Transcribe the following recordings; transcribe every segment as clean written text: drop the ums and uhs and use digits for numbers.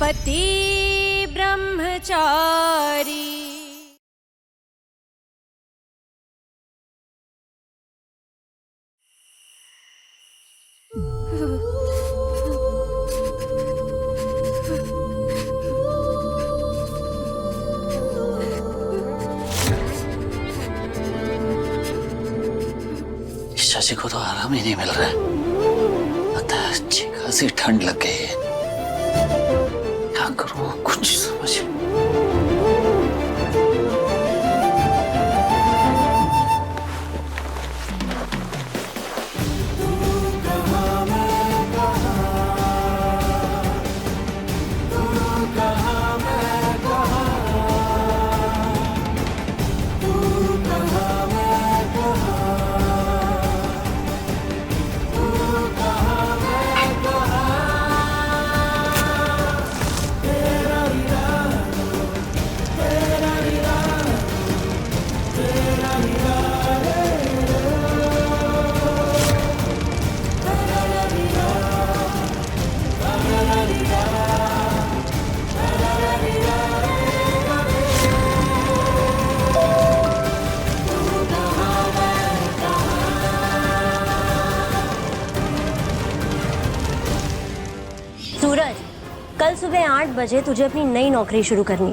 पति ब्रह्मचारी। शशि को तो आराम ही नहीं मिल रहा है। पता है अच्छी खासी ठंड लग गई है। क्या करूं कुछ समझ। सूरज, कल सुबह 8 बजे तुझे अपनी नई नौकरी शुरू करनी।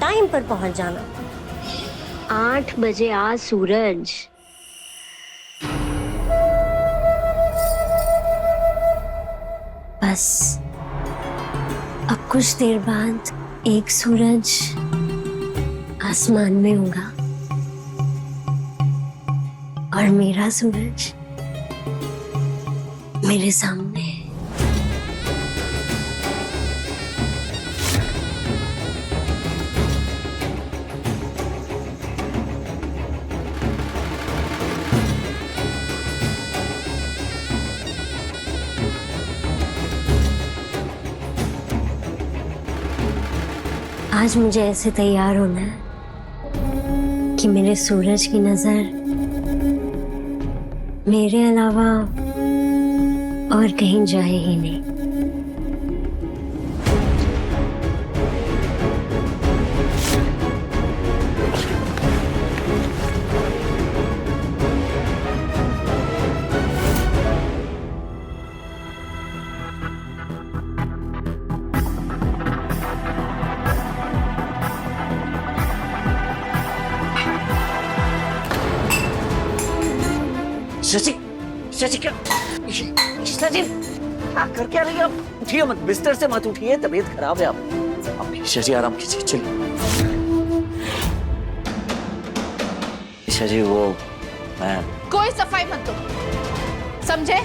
टाइम पर पहुंच जाना। 8 बजे आ सूरज। बस अब कुछ देर बाद एक सूरज आसमान में होगा और मेरा सूरज मेरे सामने। आज मुझे ऐसे तैयार होना है कि मेरे सूरज की नजर मेरे अलावा और कहीं जाए ही नहीं। शशि, शशि क्या? शशि, क्या कर क्या रही है आप? उठिए मत, बिस्तर से मत उठिए, तबीयत खराब है आप। शशि आराम कीजिए, चलिए। शशि वो मैं कोई सफाई मत दो, समझे?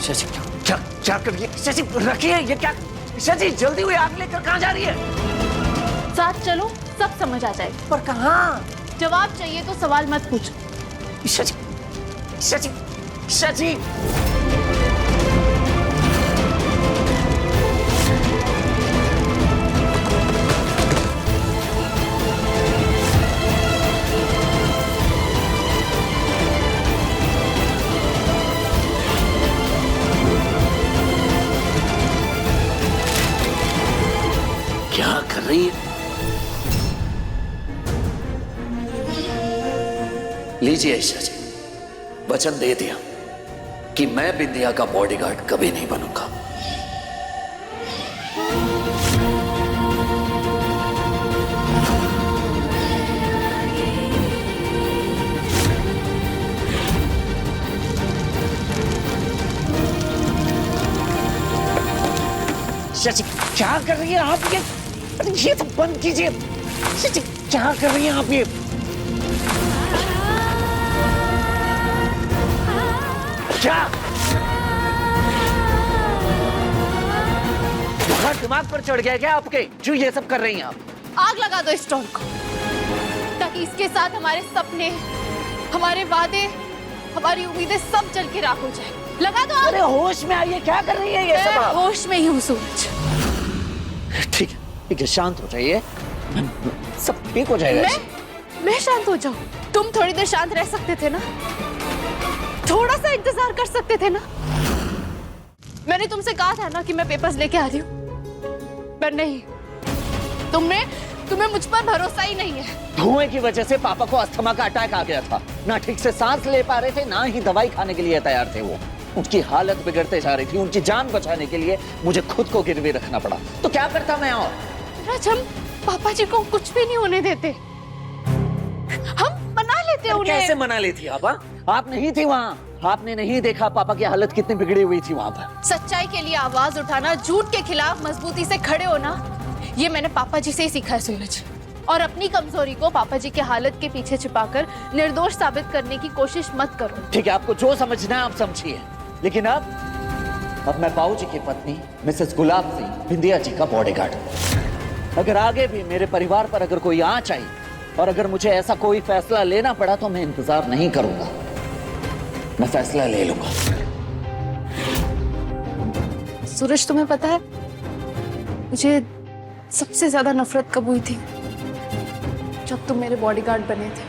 शशि क्या क्या कर रही है? शशि रखिए ये क्या? शशि जल्दी हुई, आग लेकर कहाँ जा रही है? साथ चलो, सब समझ आ जाएगा। पर कहाँ? जवाब चाहिए तो सवाल मत पूछो। शशि, शशि, शशि। क्या कर रही है? लीजिए ईशा जी, वचन दे दिया कि मैं बिंदिया का बॉडीगार्ड कभी नहीं बनूंगा। शशि क्या कर रही है आप? ये तो बंद कीजिए। शशि क्या कर रही हैं आप? ये क्या बहुत दिमाग पर चढ़ गया क्या आपके, जो ये सब कर रही हैं आप? आग लगा दो इस स्टोर को, ताकि इसके साथ हमारे सपने, हमारे वादे, हमारी उम्मीदें सब जल के राख हो जाए। लगा दो आग। अरे होश में आइए, क्या कर रही है ये सब आप? होश में ही हूँ सूरज। ठीक है, शांत हो जाइए, सब ठीक हो जाएगा। मैं शांत हो जाऊं? तुम थोड़ी देर शांत रह सकते थे ना? थोड़ा सा इंतजार कर सकते थे ना? मैंने तुमसे कहा था ना कि मैं पेपर्स लेके आ रही हूँ, पर नहीं, तुम्हें मुझ पर भरोसा ही नहीं है। धुएं की वजह से पापा को अस्थमा का अटैक आ गया था। ना ठीक से सांस ले पा रहे थे, ना ही दवाई खाने के लिए तैयार थे वो। उनकी हालत बिगड़ते जा रही थी। उनकी जान बचाने के लिए मुझे खुद को गिरवी रखना पड़ा। तो क्या करता मैं? और राज, हम पापा जी को कुछ भी नहीं होने देते। हम मना लेते उन्हें। कैसे मना लेती आप? आप नहीं थी वहाँ। आपने नहीं देखा पापा की हालत कितनी बिगड़ी हुई थी वहाँ पर। सच्चाई के लिए आवाज उठाना, झूठ के खिलाफ मजबूती से खड़े होना, ये मैंने पापा जी से ही सीखा है सूरज। और अपनी कमजोरी को पापा जी की हालत के पीछे छिपाकर निर्दोष साबित करने की कोशिश मत करो। ठीक है, आपको जो समझना है आप समझिए, लेकिन अब मैं बाबू जी की पत्नी मिसेस गुलाब सिंह बिंदिया जी का बॉडीगार्ड। अगर आगे भी मेरे परिवार पर अगर कोई आंच आई और अगर मुझे ऐसा कोई फैसला लेना पड़ा तो मैं इंतजार नहीं करूंगा, मैं फैसला ले लूंगा। सूरज, तुम्हें पता है मुझे सबसे ज्यादा नफरत कब हुई थी? जब तुम मेरे बॉडीगार्ड बने थे।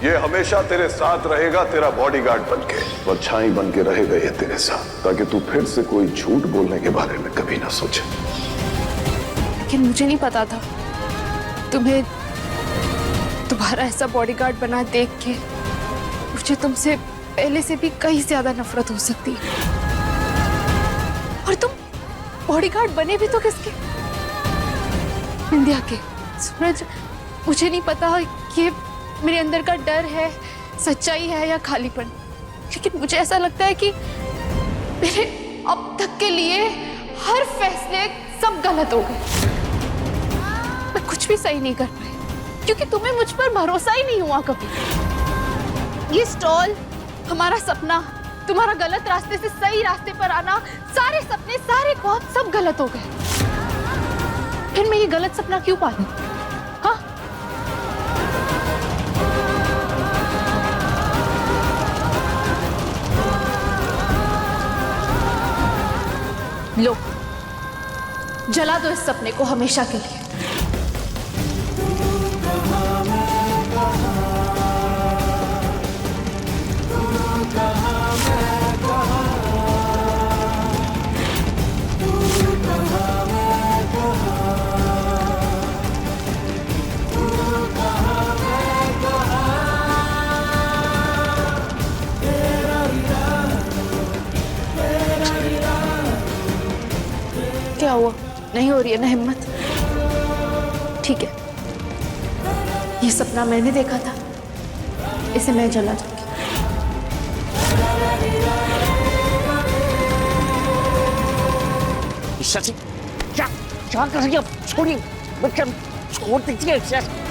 ये हमेशा तेरे साथ रहेगा, तेरा बॉडीगार्ड बनके, परछाई बनके रहेगा ये तेरे साथ, ताकि तू फिर से कोई झूठ बोलने के बारे में कभी ना सोचे। लेकिन मुझे नहीं पता था तुम्हें तुम्हारा ऐसा बॉडीगार्ड बना देख के मुझे तुमसे पहले से भी कहीं ज्यादा नफरत हो सकती है। और तुम बॉडीगार्ड बने भी तो किसके? इंडिया के। सूरज, मुझे नहीं पता कि मेरे अंदर का डर है, सच्चाई है या खालीपन, लेकिन मुझे ऐसा लगता है कि मेरे अब तक के लिए हर फैसले सब गलत हो गए। मैं कुछ भी सही नहीं कर पाई क्योंकि तुम्हें मुझ पर भरोसा ही नहीं हुआ कभी। ये स्टॉल, हमारा सपना, तुम्हारा गलत रास्ते से सही रास्ते पर आना, सारे सपने, सारे ख्वाब सब गलत हो गए। फिर मैं ये गलत सपना क्यों पालूं? हाँ, लो, जला दो इस सपने को हमेशा के लिए। क्या हुआ? नहीं हो रही है ना हिम्मत? ठीक है, ये सपना मैंने देखा था, इसे मैं जला दूंगी। शशि, क्या क्या कर रही है? छोड़िए, बच्चा छोड़ दीजिए। शशि,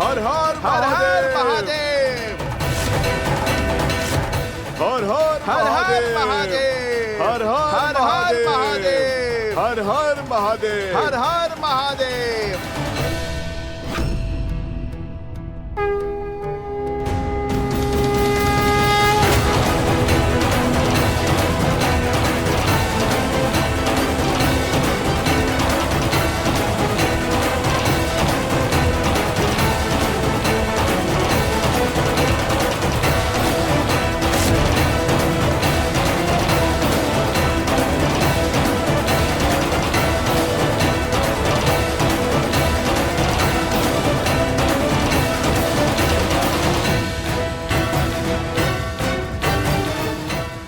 हर हर महादेव, हर हर महादेव, हर हर महादेव, हर हर महादेव, हर हर महादेव।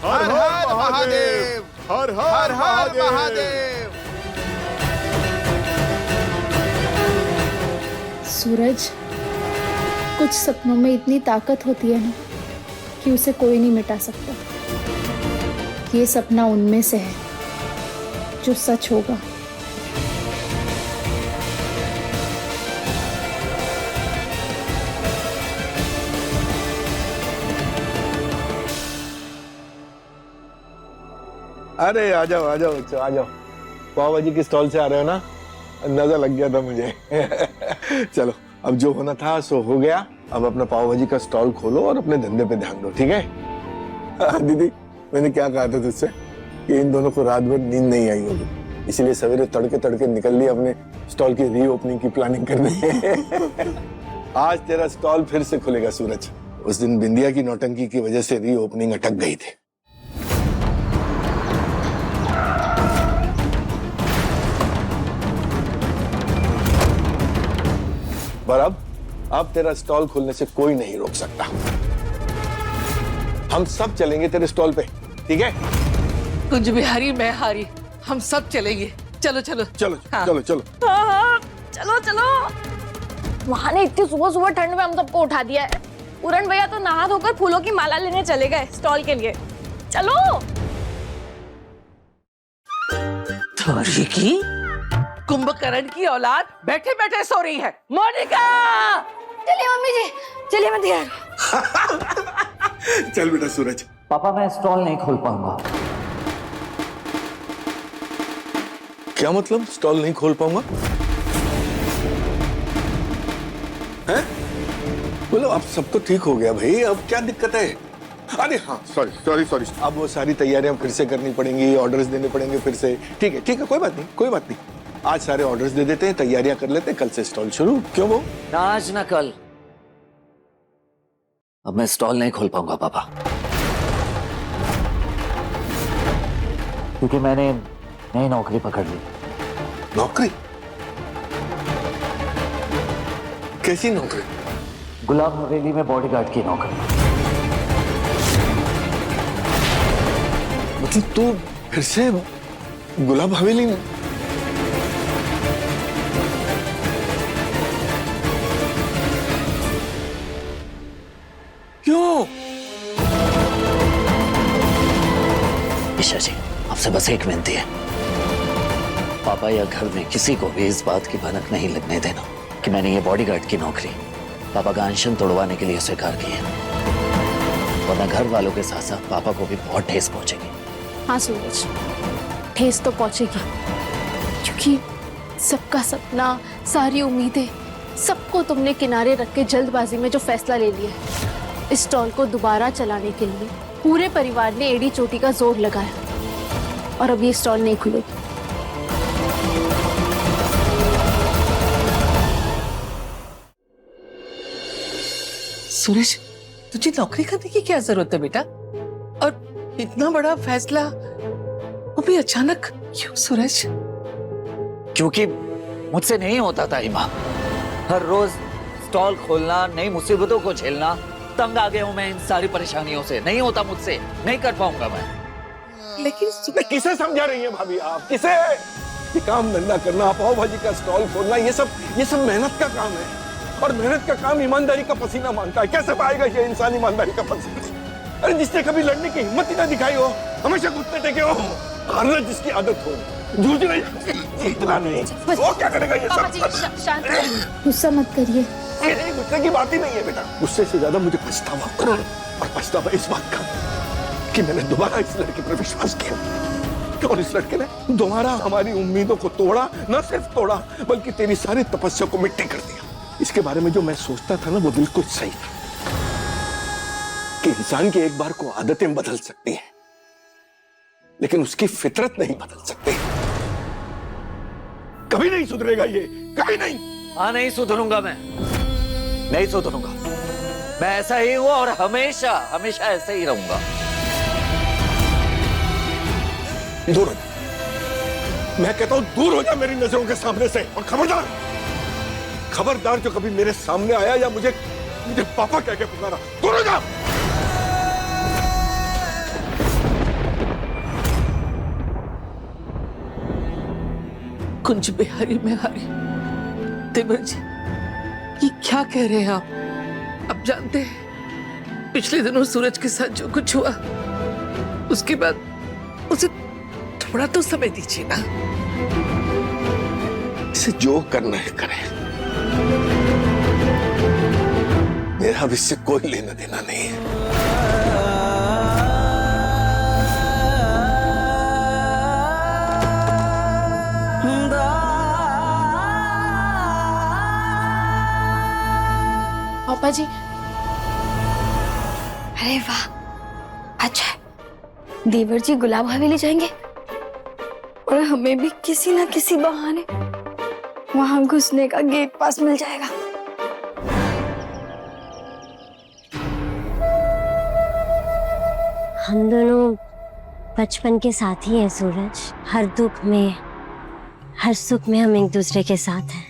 हर हर महादेव, हर हर हर महादेव। सूरज, कुछ सपनों में इतनी ताकत होती है ना कि उसे कोई नहीं मिटा सकता। ये सपना उनमें से है जो सच होगा। अरे आ जाओ बच्चों, आ जाओ। पाव भाजी की स्टॉल से आ रहे हो ना, अंदाजा लग गया था मुझे। चलो, अब जो होना था सो हो गया। अब अपना पाव भाजी का स्टॉल खोलो और अपने धंधे पे ध्यान दो, ठीक है? दीदी, मैंने क्या कहा था तुझसे कि इन दोनों को रात भर नींद नहीं आई होगी, इसलिए सवेरे तड़के तड़के निकल लिए अपने स्टॉल की रीओपनिंग की प्लानिंग करने। आज तेरा स्टॉल फिर से खुलेगा सूरज। उस दिन बिंदिया की नौटंकी की वजह से रीओपनिंग अटक गई थी। पर अब तेरा स्टॉल खोलने से कोई नहीं रोक सकता। हम सब चलेंगे तेरे स्टॉल पे, ठीक है? कुंज बिहारी, मैं हारी, हम सब चलेंगे। चलो चलो चलो हाँ। चलो चलो। हाँ, चलो चलो। वहाँ ने इतनी सुबह सुबह ठंड में हम सबको उठा दिया है। पूरन भैया तो नहा धोकर फूलों की माला लेने चले गए स्टॉल के लिए। चलो। थोड़ी की कुंभकर्ण की औलाद बैठे बैठे सो रही है। मोनिका, चलिए मम्मी जी, चलिए मैं तैयार। चल बेटा सूरज। पापा मैं स्टॉल नहीं खोल पाऊंगा। क्या मतलब स्टॉल नहीं खोल पाऊंगा? हैं? बोलो, अब सब तो ठीक हो गया भाई, अब क्या दिक्कत है? अरे हाँ, सॉरी। अब वो सारी तैयारियां फिर से करनी पड़ेंगी, ऑर्डर्स देने पड़ेंगे फिर से। ठीक है, कोई बात नहीं। आज सारे ऑर्डर्स दे देते हैं, तैयारियां कर लेते हैं, कल से स्टॉल शुरू। क्यों वो? ना आज ना कल। अब मैं स्टॉल नहीं खोल पाऊंगा पापा, क्योंकि मैंने नई नौकरी पकड़ ली। नौकरी? कैसी नौकरी? गुलाब हवेली में बॉडीगार्ड की नौकरी। मतलब तू फिर से गुलाब हवेली में? क्यों? ईशा जी, आपसे बस एक विनती है, पापा या घर में किसी को भी इस बात की भनक नहीं लगने देना कि मैंने ये बॉडीगार्ड की नौकरी पापा का अनशन तोड़वाने के लिए स्वीकार की है, वरना घर वालों के साथ साथ पापा को भी बहुत ठेस पहुंचेगी। हाँ सूरज, ठेस तो पहुंचेगी, क्योंकि सबका सपना, सारी उम्मीदें, सबको तुमने किनारे रख के जल्दबाजी में जो फैसला ले लिया है, इस स्टॉल को दोबारा चलाने के लिए पूरे परिवार ने एड़ी चोटी का जोर लगाया और अब ये स्टॉल नहीं खुलेगी। सूरज, तुझे नौकरी करने की क्या जरूरत है बेटा? और इतना बड़ा फैसला वो भी अचानक क्यों सूरज? क्योंकि मुझसे नहीं होता था हिमा। हर रोज स्टॉल खोलना, नई मुसीबतों को झेलना, तंग आ गया हूं मैं इन सारी परेशानियों से। नहीं होता मुझसे, नहीं कर पाऊंगा मैं। लेकिन किसे समझा रही है भाभी आप? किसे? ये काम धंधा करना, पाव भाजी का स्टॉल खोलना, ये सब मेहनत का काम है, और मेहनत का काम ईमानदारी का पसीना मांगता है। कैसे पाएगा ये इंसान ईमानदारी का पसीना? अरे जिसने कभी लड़ने की हिम्मत ही ना दिखाई हो, हमेशा घुटने टेके हो, हारना जिसकी आदत हो, जूझना जीतना नहीं, वो क्या करेगा ये सब? गुस्सा मत करिए। नहीं, गुस्से की बात ही नहीं है बेटा। गुस्से से ज्यादा मुझे पछतावा हो, और पछतावा इस बात का कि मैंने दोबारा इस लड़के पर विश्वास किया, और इस लड़के ने दोबारा हमारी उम्मीदों को तोड़ा। न सिर्फ तोड़ा, बल्कि तेरी सारी तपस्या को मिट्टी कर दिया। इसके बारे में जो मैं सोचता था ना, वो बिल्कुल सही था कि इंसान की एक बार को आदतें बदल सकती हैं, लेकिन उसकी फितरत नहीं बदल सकती। कभी नहीं सुधरेगा ये, कभी नहीं। हाँ, नहीं सुधरूंगा मैं, नहीं सुधरूंगा। मैं ऐसा ही हूं और हमेशा हमेशा ऐसे ही रहूंगा। दूर हो जा, मैं कहता हूं दूर हो जा मेरी नजरों के सामने से। और खबरदार जो कभी मेरे सामने आया या मुझे पापा कह के पुकारा, दूर हो जा। कुंज बिहारी में हारी। देवर जी, ये क्या कह रहे हैं आप? अब जानते हैं पिछले दिनों सूरज के साथ जो कुछ हुआ, उसके बाद उसे थोड़ा तो समय दीजिए ना। इसे जो करना है करें, मेरा अब इससे कोई लेना देना नहीं है। पापा जी, अरे वाह, अच्छा देवर जी गुलाब हवेली जाएंगे और हमें भी किसी ना किसी बहाने वहां घुसने का गेट पास मिल जाएगा। हम दोनों बचपन के साथी हैं सूरज। हर दुख में, हर सुख में हम एक दूसरे के साथ हैं।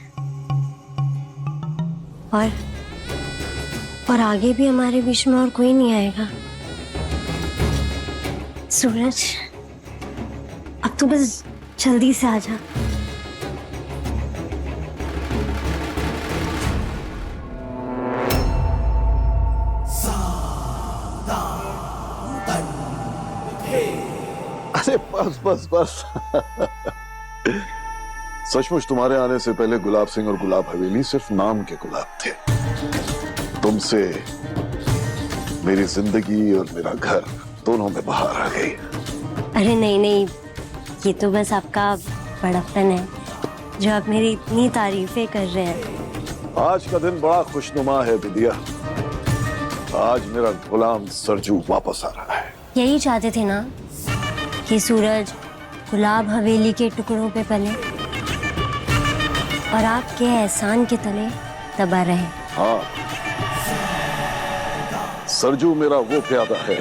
और आगे भी हमारे बीच में और कोई नहीं आएगा। सूरज, अब तो बस जल्दी से आ जा। अरे बस बस बस। सचमुच तुम्हारे आने से पहले गुलाब सिंह और गुलाब हवेली सिर्फ नाम के गुलाब थे। तुमसे मेरी जिंदगी और मेरा घर दोनों में बाहर आ गई। अरे नहीं नहीं, ये तो बस आपका बड़प्पन है जो आप मेरी इतनी तारीफें कर रहे हैं। आज का दिन बड़ा खुशनुमा है विद्या। आज मेरा गुलाम सरजू वापस आ रहा है। यही चाहते थे ना कि सूरज गुलाब हवेली के टुकड़ों पे पले और आपके एहसान के तले दबा रहे। हाँ, सरजू मेरा वो प्यादा है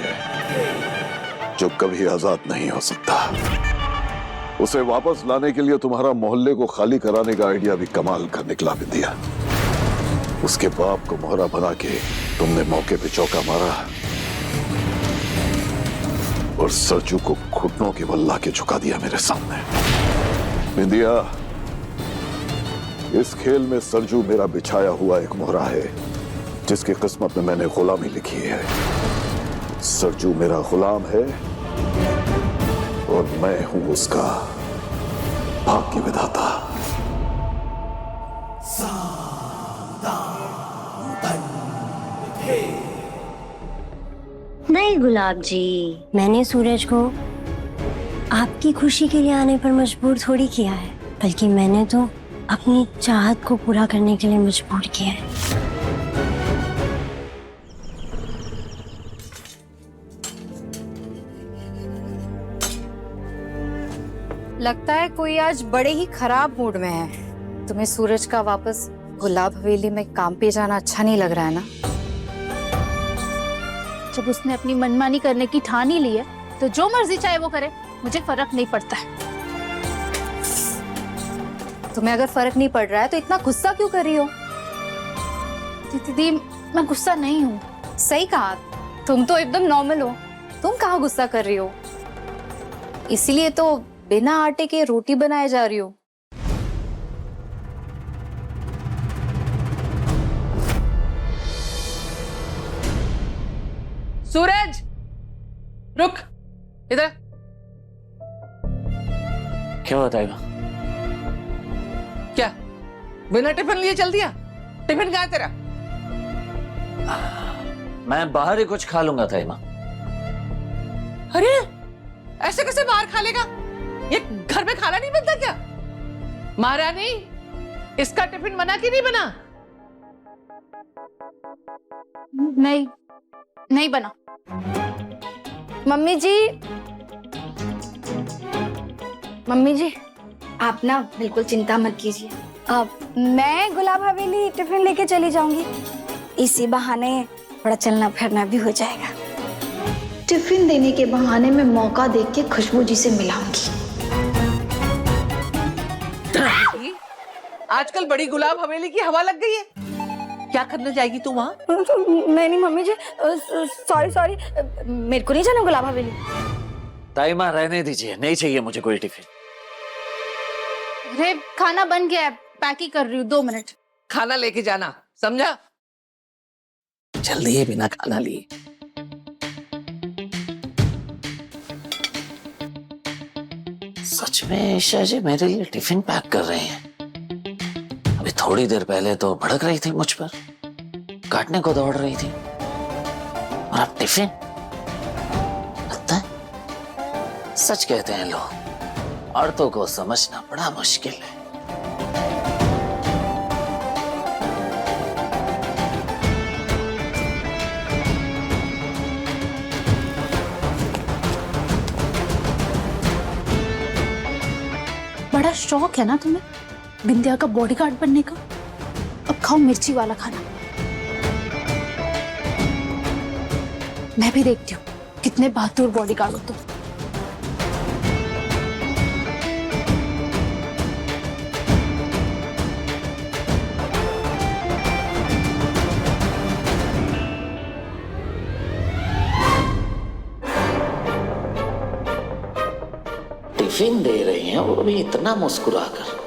जो कभी आजाद नहीं हो सकता। उसे वापस लाने के लिए तुम्हारा मोहल्ले को खाली कराने का आइडिया भी कमाल का निकला विद्या। उसके बाप को मोहरा बना के तुमने मौके पे चौका मारा और सरजू को घुटनों के बल ला के झुका दिया मेरे सामने। विद्या, इस खेल में सरजू मेरा बिछाया हुआ एक मोहरा है जिसकी किस्मत में मैंने गुलामी लिखी है। सरजू मेरा गुलाम है और मैं हूं उसका भाग्य विधाता। नहीं गुलाब जी, मैंने सूरज को आपकी खुशी के लिए आने पर मजबूर थोड़ी किया है, बल्कि मैंने तो अपनी चाहत को पूरा करने के लिए मजबूर किया है। लगता है कोई आज बड़े ही खराब मूड में है। तुम्हें सूरज का वापस गुलाब हवेली में काम पे जाना अच्छा नहीं लग रहा है ना? जब उसने अपनी मनमानी करने की ठान ही ली है तो जो मर्जी चाहे वो करे, मुझे फर्क नहीं पड़ता है। तुम्हें अगर फर्क नहीं पड़ रहा है तो इतना गुस्सा क्यों कर रही हो? दीदी, मैं गुस्सा नहीं हूँ। सही कहा, तुम तो एकदम नॉर्मल हो। तुम कहाँ गुस्सा कर रही हो? इसीलिए तो बिना आटे के रोटी बनाए जा रही हो। सूरज, रुक इधर। क्या बताएगा? क्या बिना टिफिन लिए चल दिया? टिफिन कहाँ है तेरा? मैं बाहर ही कुछ खा लूंगा था। अरे ऐसे कैसे बाहर खा लेगा? ये घर में खाना नहीं बनता क्या? महारानी, इसका टिफिन बना कि नहीं बना? नहीं, नहीं बना। मम्मी जी, आप ना बिल्कुल चिंता मत कीजिए। अब मैं गुलाब हवेली टिफिन लेके चली जाऊंगी। इसी बहाने थोड़ा चलना फिरना भी हो जाएगा। टिफिन देने के बहाने में मौका देख के खुशबू जी से मिलाऊंगी। आजकल बड़ी गुलाब हवेली की हवा लग गई है। क्या करने जाएगी तू वहाँ? नहीं मम्मी जी, सॉरी, मेरे को नहीं जाना गुलाब हवेली। ताईमा, रहने दीजिए, नहीं चाहिए मुझे कोई टिफिन। अरे खाना बन गया है, पैक ही कर रही हूँ, 2 मिनट। खाना लेके जाना, समझा? जल्दी है, बिना खाना लिए। सच में ईशा जी मेरे लिए टिफिन पैक कर रहे हैं। अभी थोड़ी देर पहले तो भड़क रही थी मुझ पर, काटने को दौड़ रही थी, और अब टिफिन। लगता है सच कहते हैं लोग, औरतों को समझना बड़ा मुश्किल है। बड़ा शौक है ना तुम्हें बिंदिया का बॉडीगार्ड बनने का। अब खाओ मिर्ची वाला खाना। मैं भी देखती हूँ कितने बहादुर बॉडीगार्ड हो तुम। टिफिन दे रही हैं, वो भी इतना मुस्कुराकर।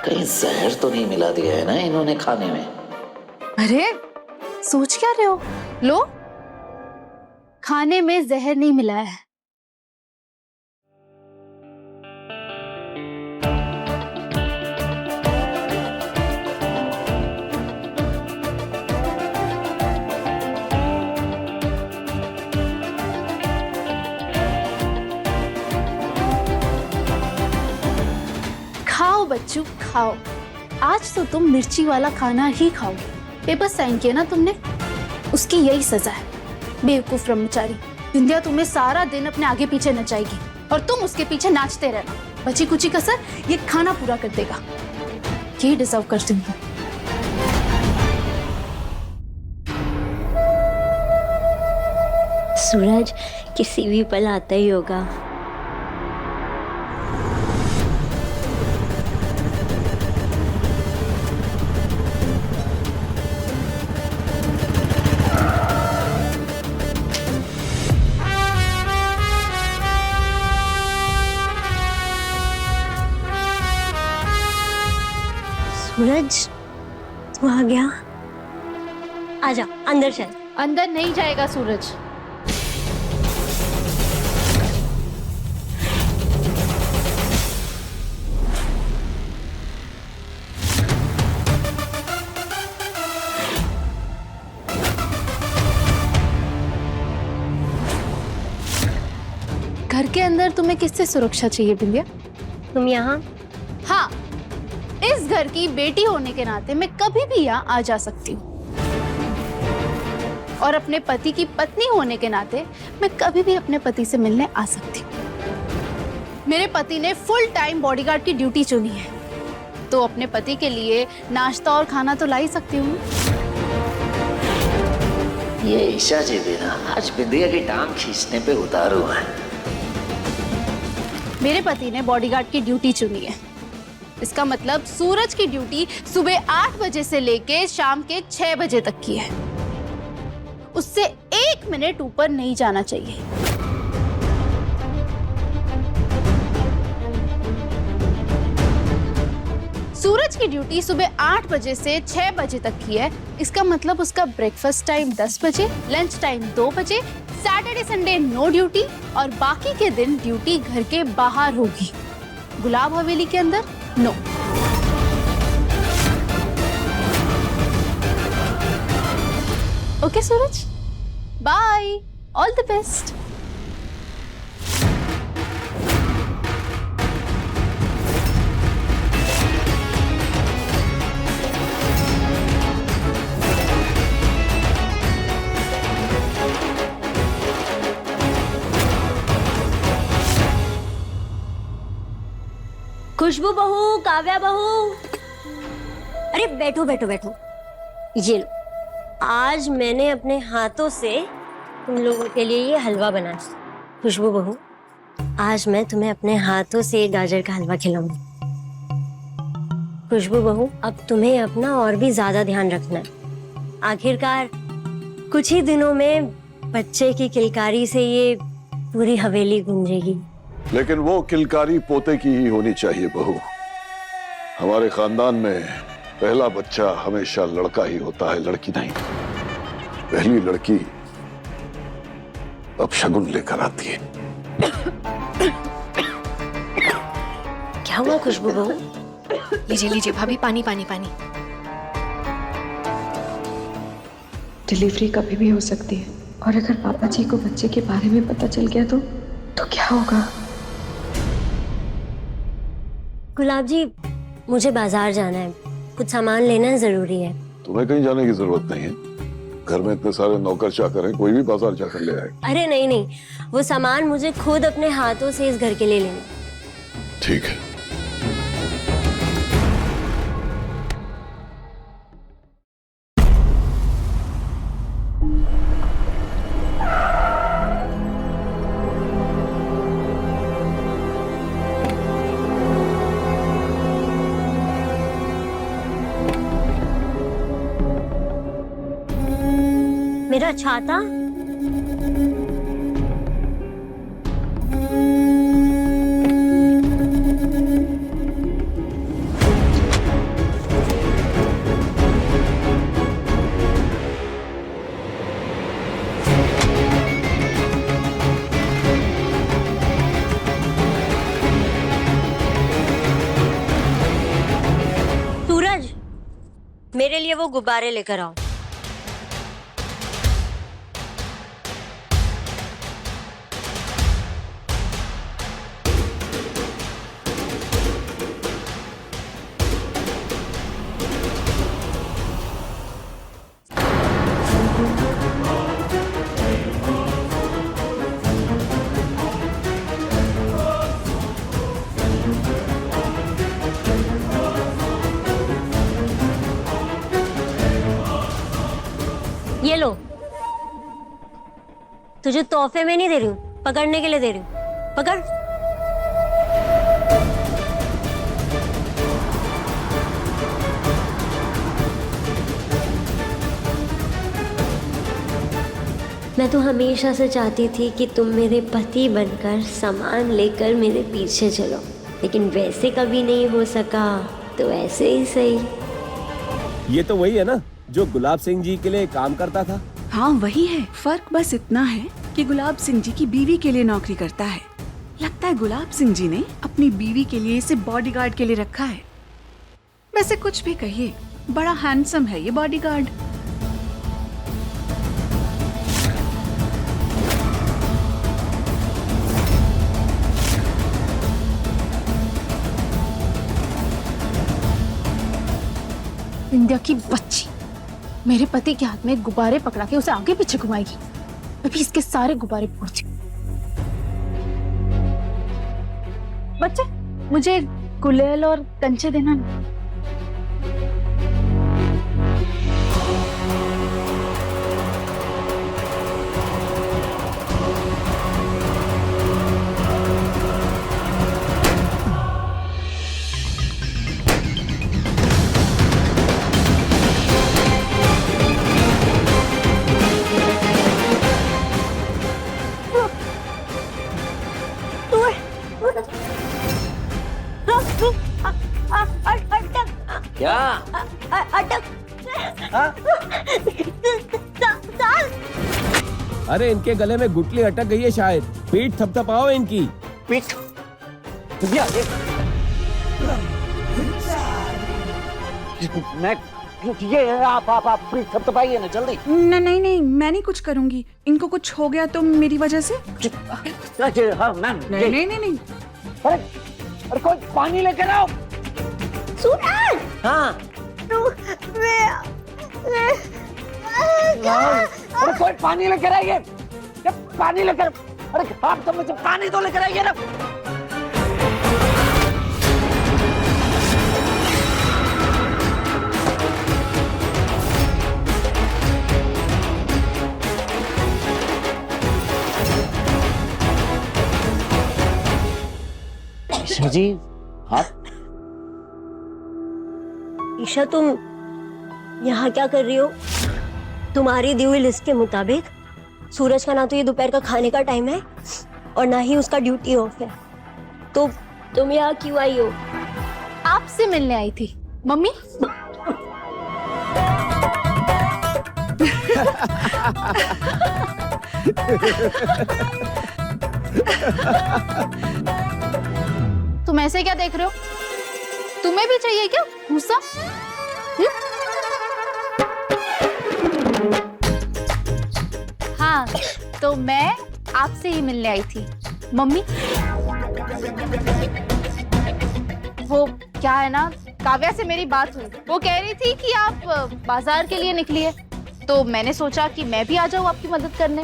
कहीं जहर तो नहीं मिला दिया है ना इन्होंने खाने में? अरे सोच क्या रहे हो? लो, खाने में जहर नहीं मिला है। खाओ बच्चों खाओ, आज तो तुम मिर्ची वाला खाना ही खाओगे। पेपर साइन किया ना तुमने, उसकी यही सजा है। बेवकूफ ब्रह्मचारी, बिंदिया तुम्हें सारा दिन अपने आगे पीछे नचाएगी और तुम उसके पीछे नाचते रहना। बची कुची कसर ये खाना पूरा कर देगा। ये डिजर्व करती हूँ। सूरज किसी भी पल आता ही होगा। सूरज तू आ गया, आजा अंदर चल। अंदर नहीं जाएगा सूरज। घर के अंदर तुम्हें किससे सुरक्षा चाहिए बिंदिया? तुम यहाँ? हाँ, इस घर की बेटी होने के नाते मैं कभी भी यहाँ आ जा सकती हूँ, और अपने पति की पत्नी होने के नाते मैं कभी भी अपने पति से मिलने आ सकती हूँ। मेरे पति ने फुल टाइम बॉडीगार्ड की ड्यूटी चुनी है, तो अपने पति के लिए नाश्ता और खाना तो ला ही सकती हूँ। ये ईशा जी भी ना आज बिंदिया की टांग खींचने पे उतारू है। मेरे पति ने बॉडीगार्ड की ड्यूटी चुनी है, इसका मतलब सूरज की ड्यूटी सुबह 8 बजे से लेके शाम के 6 बजे तक की है। उससे 1 मिनट ऊपर नहीं जाना चाहिए। सूरज की ड्यूटी सुबह 8 बजे से 6 बजे तक की है, इसका मतलब उसका ब्रेकफास्ट टाइम 10 बजे, लंच टाइम 2 बजे, सैटरडे संडे नो ड्यूटी, और बाकी के दिन ड्यूटी घर के बाहर होगी। गुलाब हवेली के अंदर no. Okay Suraj, bye, all the best. Khushboo बहू, काव्या बहू, अरे बैठो बैठो बैठो। ये लो, आज मैंने अपने हाथों से तुम लोगों के लिए ये हलवा बनाया। खुशबू बहू, आज मैं तुम्हें अपने हाथों से गाजर का हलवा खिलाऊंगी। खुशबू बहू, अब तुम्हें अपना और भी ज्यादा ध्यान रखना है। आखिरकार कुछ ही दिनों में बच्चे की किलकारी से ये पूरी हवेली गूंजेगी। लेकिन वो किलकारी पोते की ही होनी चाहिए बहू, हमारे खानदान में पहला बच्चा हमेशा लड़का ही होता है, लड़की नहीं। पहली लड़की अब शगुन लेकर आती है। क्या हुआ खुशबू बहू? लीजिए लीजिए भाभी, पानी पानी पानी। डिलीवरी कभी भी हो सकती है, और अगर पापा जी को बच्चे के बारे में पता चल गया तो क्या होगा? गुलाब जी, मुझे बाजार जाना है, कुछ सामान लेना जरूरी है। तुम्हें कहीं जाने की जरूरत नहीं है, घर में इतने सारे नौकर चाकर हैं, कोई भी बाजार जाकर ले आए। अरे नहीं नहीं, वो सामान मुझे खुद अपने हाथों से इस घर के लिए लेना। ठीक है। मेरा छाता? सूरज, मेरे लिए वो गुब्बारे लेकर आओ। ये लो, तुझे तोहफे में नहीं दे रही हूँ, पकड़ने के लिए दे रही हूँ। पकड़। मैं तो हमेशा से चाहती थी कि तुम मेरे पति बनकर सामान लेकर मेरे पीछे चलो, लेकिन वैसे कभी नहीं हो सका, तो ऐसे ही सही। ये तो वही है ना जो गुलाब सिंह जी के लिए काम करता था? हाँ वही है, फर्क बस इतना है कि गुलाब सिंह जी की बीवी के लिए नौकरी करता है। लगता है गुलाब सिंह जी ने अपनी बीवी के लिए इसे बॉडीगार्ड के लिए रखा है। वैसे कुछ भी कहिए, बड़ा हैंडसम है ये बॉडीगार्ड। इंडिया की बच्ची मेरे पति के हाथ में गुब्बारे पकड़ा के उसे आगे पीछे घुमाएगी। अभी इसके सारे गुब्बारे फोड़ दूं। बच्चे, मुझे गुलेल और कंचे देना। क्या? अटक। अरे इनके गले में गुटली अटक गई है शायद, पीठ थपथपाओ इनकी। पीठ? मैं ये आप पीठ थपथपाइए ना जल्दी। नहीं नहीं, मैं नहीं कुछ करूंगी। इनको कुछ हो गया तो मेरी वजह से। हाँ मैम। नहीं नहीं नहीं नहीं। अरे कोई पानी लेकर आओ। सूरज! हाँ। अरे कोई पानी लेकर आइए, पानी लेकर। अरे आप तो मुझे पानी तो लेकर आइए ना। ईशा जी, आप? ईशा, तुम यहाँ क्या कर रही हो? तुम्हारी दी हुई लिस्ट के मुताबिक सूरज का ना तो ये दोपहर का खाने का टाइम है और ना ही उसका ड्यूटी ऑफ है, तो तुम यहाँ क्यों आई हो? आप आपसे मिलने आई थी मम्मी। तुम ऐसे क्या देख रहे हो? तुम्हें भी चाहिए क्या गुस्सा? हाँ, तो मैं आपसे ही मिलने आई थी मम्मी। वो क्या है ना, काव्या से मेरी बात हुई। वो कह रही थी कि आप बाजार के लिए निकली है, तो मैंने सोचा कि मैं भी आ जाऊँ आपकी मदद करने,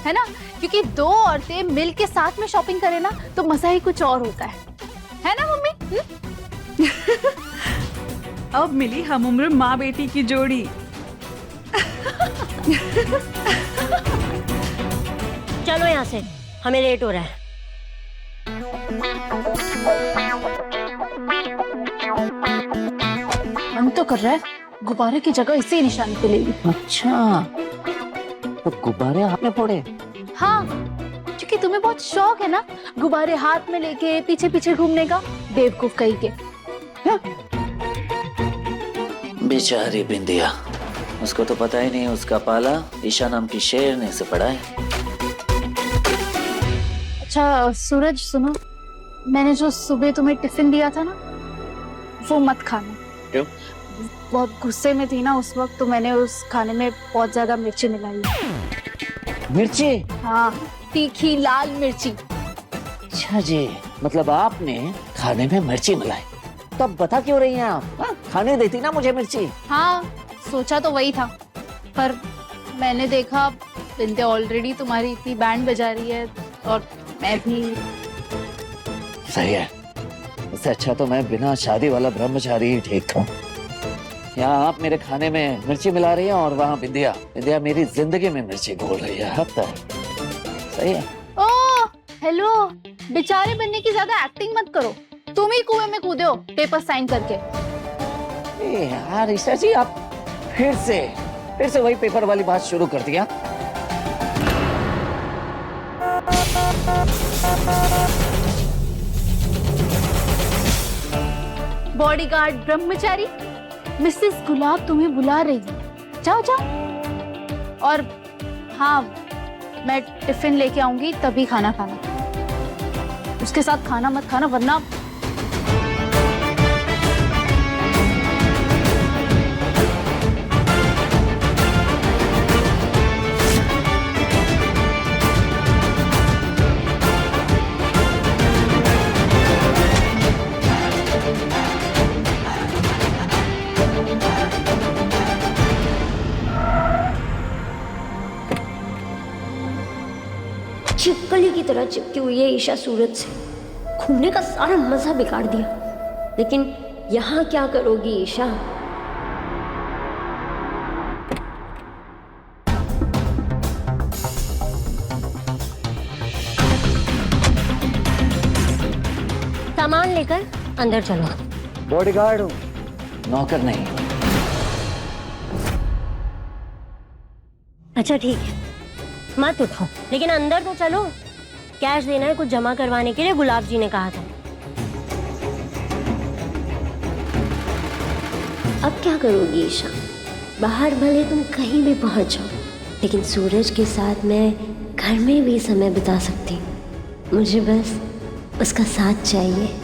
है ना? क्योंकि दो औरतें मिल के साथ में शॉपिंग करें ना तो मजा ही कुछ और होता है ना मम्मी? अब मिली हम उम्र माँ बेटी की जोड़ी। चलो यहाँ से, हमें लेट हो रहा है। मन तो कर रहा है गुब्बारे की जगह इसे ही निशाने पे ले ली। अच्छा, तो गुब्बारे आपने फोड़े? हाँ, क्योंकि तुम्हें बहुत शौक है ना गुब्बारे हाथ में लेके पीछे पीछे घूमने का, बेवकूफ कहीं के। बेचारी बिंदिया, उसको तो पता ही नहीं उसका पाला ईशा नाम की शेरनी से पड़ा है। अच्छा सूरज सुनो, मैंने जो सुबह तुम्हें टिफिन दिया था ना, वो मत खाना। क्यों? बहुत गुस्से में थी ना उस वक्त, तो मैंने उस खाने में बहुत ज्यादा मिर्ची मिलाई है। मिर्ची? हाँ, तीखी लाल मिर्ची। अच्छा जी, मतलब आपने खाने में मिर्ची मिलाई? तब बता क्यों रही हैं आप? खाने देती ना मुझे मिर्ची। हाँ, सोचा तो वही था, पर मैंने देखा बिंदे ऑलरेडी तुम्हारी इतनी बैंड बजा रही है और मैं भी। सही है, इससे अच्छा तो मैं बिना शादी वाला ब्रह्मचारी ही ठीक था। यहाँ आप मेरे खाने में मिर्ची मिला रही हैं और वहाँ बिंदिया मेरी जिंदगी में मिर्ची घोल रही है। अब तक सही है। ओ हेलो, बेचारे बनने की ज्यादा एक्टिंग मत करो, तुम ही कुएं में कूदे हो पेपर साइन करके। यार ईशा जी, आप फिर से वही पेपर वाली बात शुरू कर दिया। बॉडीगार्ड ब्रह्मचारी, मिसेस गुलाब तुम्हें बुला रही है, जाओ जाओ। और हाँ, मैं टिफिन लेके आऊंगी तभी खाना खाना, उसके साथ खाना मत खाना वरना। छिपकली की तरह चिपकी हुई है ईशा सूरज से, घूमने का सारा मजा बिगाड़ दिया। लेकिन यहाँ क्या करोगी ईशा? सामान लेकर अंदर चलो। बॉडीगार्ड हूँ, नौकर नहीं। अच्छा ठीक है, मत उठाओ, लेकिन अंदर तो चलो। कैश देना है कुछ जमा करवाने के लिए, गुलाब जी ने कहा था। अब क्या करोगी ईशा? बाहर भले तुम कहीं भी पहुंच जाओ, लेकिन सूरज के साथ मैं घर में भी समय बिता सकती हूँ। मुझे बस उसका साथ चाहिए।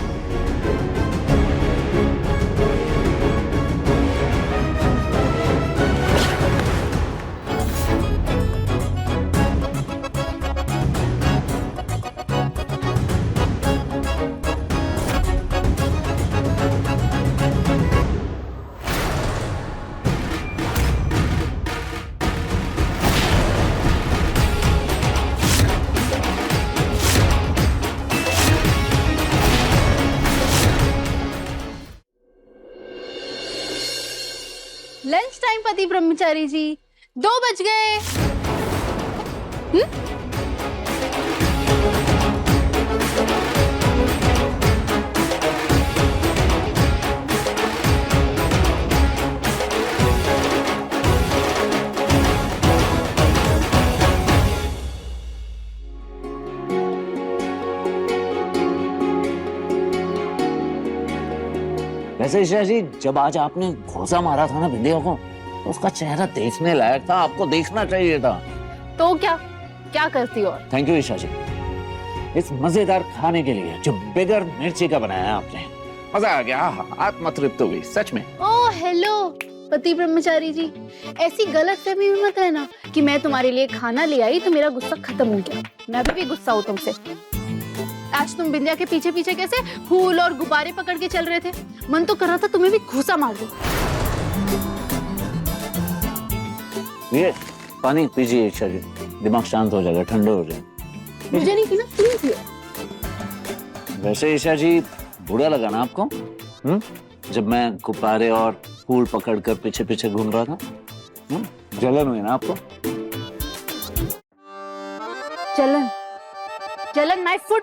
लंच टाइम पति ब्रह्मचारी जी, 2 बज गए। वैसे ईशा जी, जब आज आपने घोंसा मारा था ना बिंदिया को, तो उसका चेहरा देखने लायक था, आपको देखना चाहिए था। तो क्या करती हो? थैंक यू ईशा जी, इस मजेदार खाने के लिए जो बगैर मिर्ची का बनाया आपने। मजा आ गया, आत्मा तृप्त हो गई सच में। ओह हेलो पति ब्रह्मचारी जी, ऐसी गलतफहमी में मत है ना कि मैं तुम्हारे लिए खाना ले आई तो मेरा गुस्सा खत्म हो गया। मैं भी गुस्सा हूँ तुमसे। आज तुम बिंदिया के पीछे पीछे कैसे फूल और गुब्बारे पकड़ के चल रहे थे, मन तो कर रहा था तुम्हें भी घूसा मार दो। ये पानी पीजिए ईशा जी, दिमाग शांत हो जाएगा, ठंडे हो जाएगा। मुझे नहीं पीना, तुम पियो। वैसे ईशा जी, बुरा लगा ना आपको जब मैं गुब्बारे और फूल पकड़कर पीछे पीछे घूम रहा था? जलन हुई ना आपको? जलन माय फुट।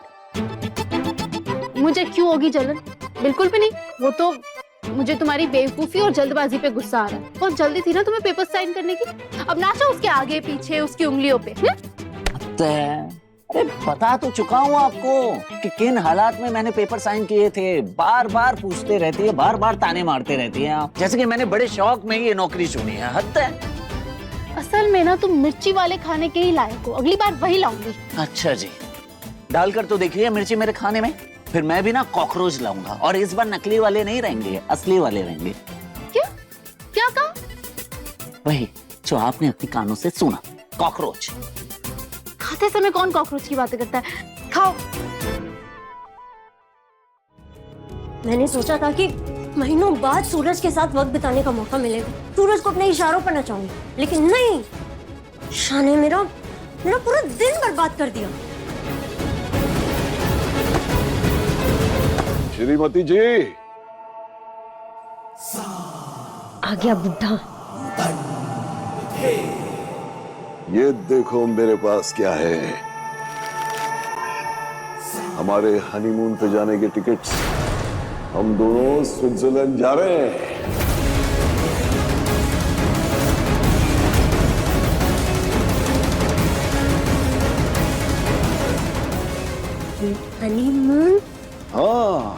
मुझे क्यों होगी जलन? बिल्कुल भी नहीं। वो तो मुझे तुम्हारी बेवकूफी और जल्दबाजी पे गुस्सा आ रहा है। बहुत जल्दी थी ना तुम्हें पेपर साइन करने की, अब नाचो उसके आगे पीछे उसकी उंगलियों पे। अरे बता तो चुका हूँ आपको कि किन हालात में मैंने पेपर साइन किए थे। बार बार पूछते रहती है, बार बार ताने मारते रहती है आप, जैसे कि मैंने बड़े शौक में ये नौकरी चुनी है। हद है। असल में ना तुम मिर्ची वाले खाने के ही लायक हो, अगली बार वही लाऊंगी। अच्छा जी, डालकर तो देखिए मिर्ची मेरे खाने में, फिर मैं भी ना कॉकरोच लाऊंगा, और इस बार नकली वाले नहीं रहेंगे, असली वाले रहेंगे। क्या कहा? वही जो आपने अपने कानों से सुना, कॉकरोच। खाते समय कौन कॉकरोच की बातें करता है? खाओ। मैंने सोचा था कि महीनों बाद सूरज के साथ वक्त बिताने का मौका मिलेगा, सूरज को अपने इशारों पर नचाऊंगी, लेकिन नहीं, शाह ने मेरा पूरा दिन बर्बाद कर दिया। श्रीमती जी, आ गया बुढ़ा। ये देखो मेरे पास क्या है, हमारे हनीमून पे जाने के टिकट्स। हम दोनों स्विट्जरलैंड जा रहे हैं। हनीमून? हाँ,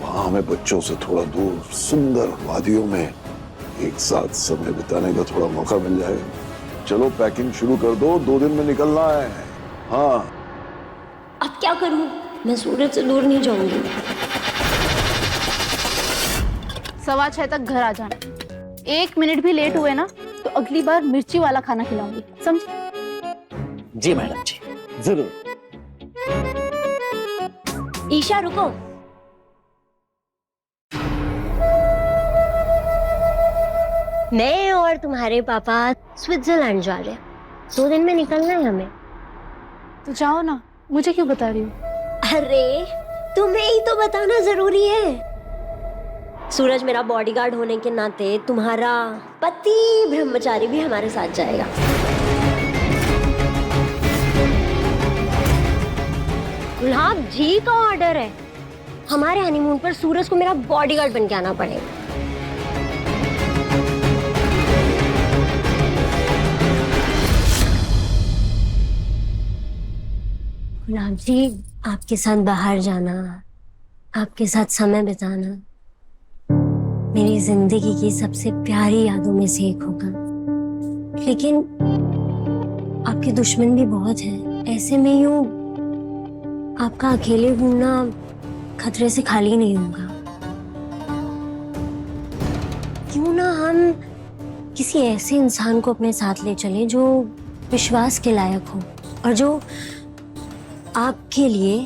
वहां हमें बच्चों से थोड़ा दूर सुंदर वादियों में एक साथ समय बिताने का थोड़ा मौका मिल जाएगा। चलो पैकिंग शुरू कर दो, 2 दिन में निकलना है। हाँ। अब क्या करूं? मैं सूरज से दूर नहीं जाऊंगी। 6:15 तक घर आ जाना। 1 मिनट भी लेट हुए ना तो अगली बार मिर्ची वाला खाना खिलाऊंगी, समझे? जी मैडम जी, जरूर। ईशा रुको। मैं और तुम्हारे पापा स्विट्जरलैंड जा रहे हैं, 2 दिन में निकलना है हमें। तो जाओ ना, मुझे क्यों बता रही हो? अरे तुम्हें ही तो बताना जरूरी है। सूरज मेरा बॉडीगार्ड होने के नाते तुम्हारा पति ब्रह्मचारी भी हमारे साथ जाएगा। गुलाब जी का ऑर्डर है, हमारे हनीमून पर सूरज को मेरा बॉडीगार्ड बन के आना पड़ेगा। गुलाब जी, आपके साथ बाहर जाना, आपके साथ समय बिताना मेरी जिंदगी की सबसे प्यारी यादों में से एक होगा। लेकिन आपके दुश्मन भी बहुत हैं, ऐसे में यूं आपका अकेले घूमना खतरे से खाली नहीं होगा। क्यों ना हम किसी ऐसे इंसान को अपने साथ ले चलें जो विश्वास के लायक हो और जो आपके लिए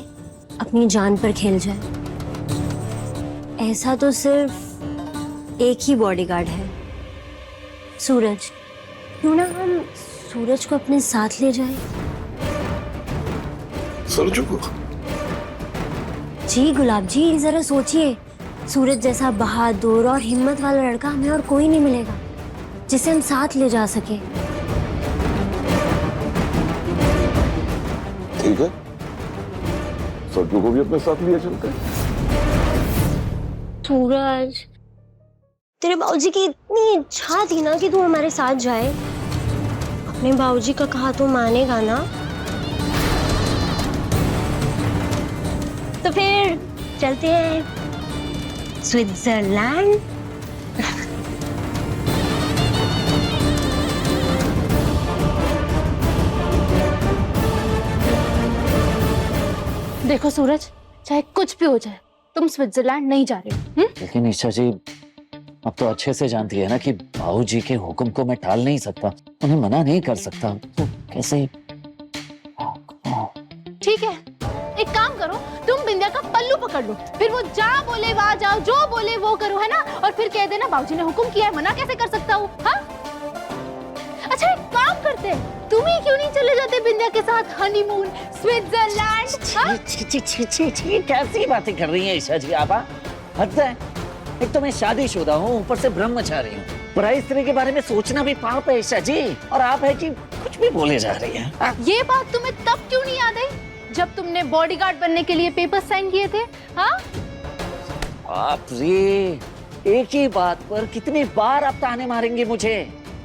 अपनी जान पर खेल जाए। ऐसा तो सिर्फ एक ही बॉडीगार्ड है, सूरज। क्यों ना हम सूरज को अपने साथ ले जाएं? सरजू को? जी गुलाब जी, जरा सोचिए, सूरज जैसा बहादुर और हिम्मत वाला लड़का हमें और कोई नहीं मिलेगा जिसे हम साथ ले जा सके। ठीक है, सरजू को भी अपने साथ लिए चलते हैं। सूरज, तेरे बाबूजी की इतनी इच्छा थी ना कि तू हमारे साथ जाए। अपने बाबूजी का कहा तो मानेगा ना? तो फिर चलते हैं स्विट्जरलैंड। देखो सूरज, चाहे कुछ भी हो जाए, तुम स्विट्जरलैंड नहीं जा रहे हो। लेकिन ईशा जी, अब तो अच्छे से जानती है ना कि बाबूजी के हुक्म को मैं टाल नहीं सकता, उन्हें मना नहीं कर सकता, तो कैसे? ठीक है, एक काम करो, तुम बिंदिया का पल्लू पकड़ लो, फिर वो जहाँ बोले वहाँ जाओ, जो बोले वो करो, है ना? और फिर कह देना बाबूजी ने हुक्म किया है, मना कैसे कर सकता हूँ? हाँ? अच्छा एक काम करते हैं, तुम ही क्यों नहीं चले जाते बिंदिया के साथ हनीमून स्विट्जरलैंड? हाँ? कैसी बातें कर रही हैं ईशा जी आप? हद है। एक तो मैं शादीशुदा हूँ, ऊपर से ब्रह्मचारी हूँ, पराई स्त्री के बारे में सोचना भी पाप है ईशा जी, और आप है कि कुछ भी बोले जा रही हैं। ये बात तुम्हें तब क्यों नहीं याद आई जब तुमने बॉडीगार्ड बनने के लिए पेपर साइन किए थे? हाँ? आप ये एक ही बात पर कितनी बार आप ताने मारेंगे मुझे?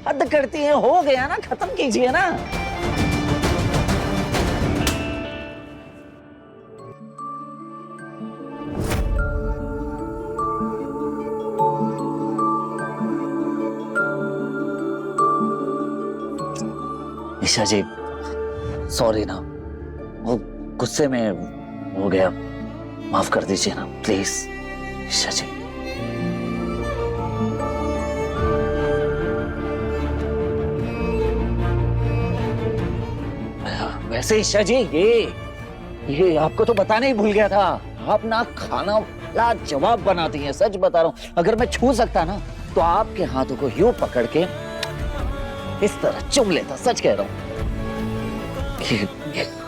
हद करती हैं, हो गया ना, खत्म कीजिए ना। ईशा जी सॉरी ना, वो गुस्से में हो गया, माफ कर दीजिए ना प्लीज ईशा जी। वैसे ईशा जी ये आपको तो बताना ही भूल गया था, आप ना खाना लाजवाब बनाती हैं, सच बता रहा हूँ। अगर मैं छू सकता ना तो आपके हाथों को यूं पकड़ के इस तरह चुम लेता, सच कह रहा हूँ।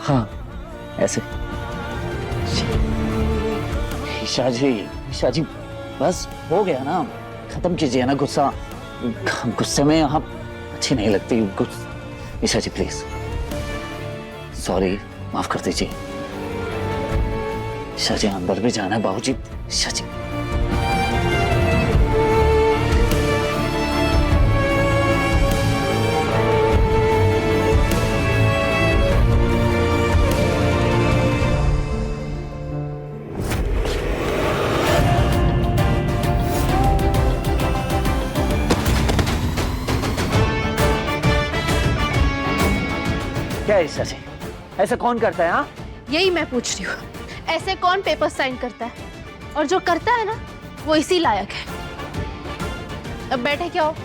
हाँ ऐसे। ईशा जी बस हो गया ना, खत्म कीजिए ना गुस्सा, गुस्से में आप अच्छी नहीं लगती। ईशा जी प्लीज सॉरी, माफ कर दीजिए। ईशा जी अंदर भी जाना है बाबूजी। ईशा जी क्या ईशा जी, ऐसा कौन करता है? हाँ यही मैं पूछ रही हूँ, ऐसे कौन पेपर साइन करता है? और जो करता है ना वो इसी लायक है। अब बैठे क्या हो,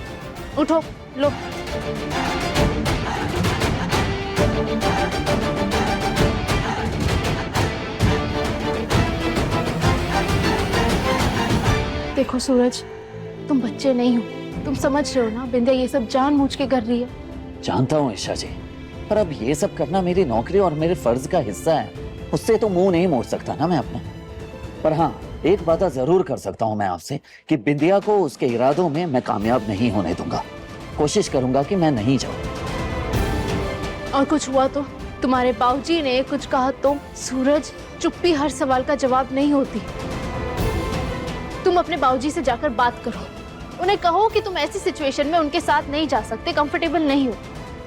उठो लो। देखो सूरज, तुम बच्चे नहीं हो, तुम समझ रहे हो ना, बिंदिया ये सब जानबूझ के कर रही है। जानता हूँ ईशा जी, पर अब ये सब करना मेरी नौकरी और मेरे फर्ज का हिस्सा है, उससे तो मुंह नहीं मोड़ सकता ना मैं अपना। पर हाँ एक बात जरूर कर सकता हूँ मैं आपसे कि बिंदिया को उसके इरादों में मैं कामयाब नहीं होने दूंगा, कोशिश करूंगा कि मैं नहीं जाऊं। और कुछ हुआ तो तुम्हारे बाबूजी ने कुछ कहा तो? सूरज चुप्पी हर सवाल का जवाब नहीं होती। तुम अपने बाबूजी से जाकर बात करो, उन्हें कहो कि तुम ऐसी सिचुएशन में उनके साथ नहीं जा सकते, कंफर्टेबल नहीं हो,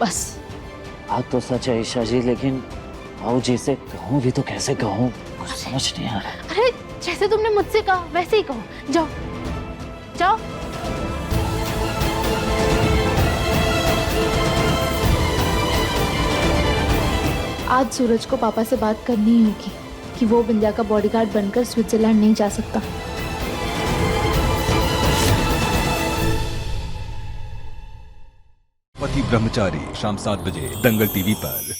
बस। बात तो सच है ईशा जी, लेकिन बाबूजी से कहूँ भी तो कैसे कहूँ, कुछ समझ नहीं आ रहा। अरे जैसे तुमने मुझसे कहा वैसे ही कहो, जाओ जाओ। आज सूरज को पापा से बात करनी ही होगी कि वो बिंदिया का बॉडीगार्ड बनकर स्विट्जरलैंड नहीं जा सकता। पति ब्रह्मचारी शाम 7 बजे दंगल टीवी पर।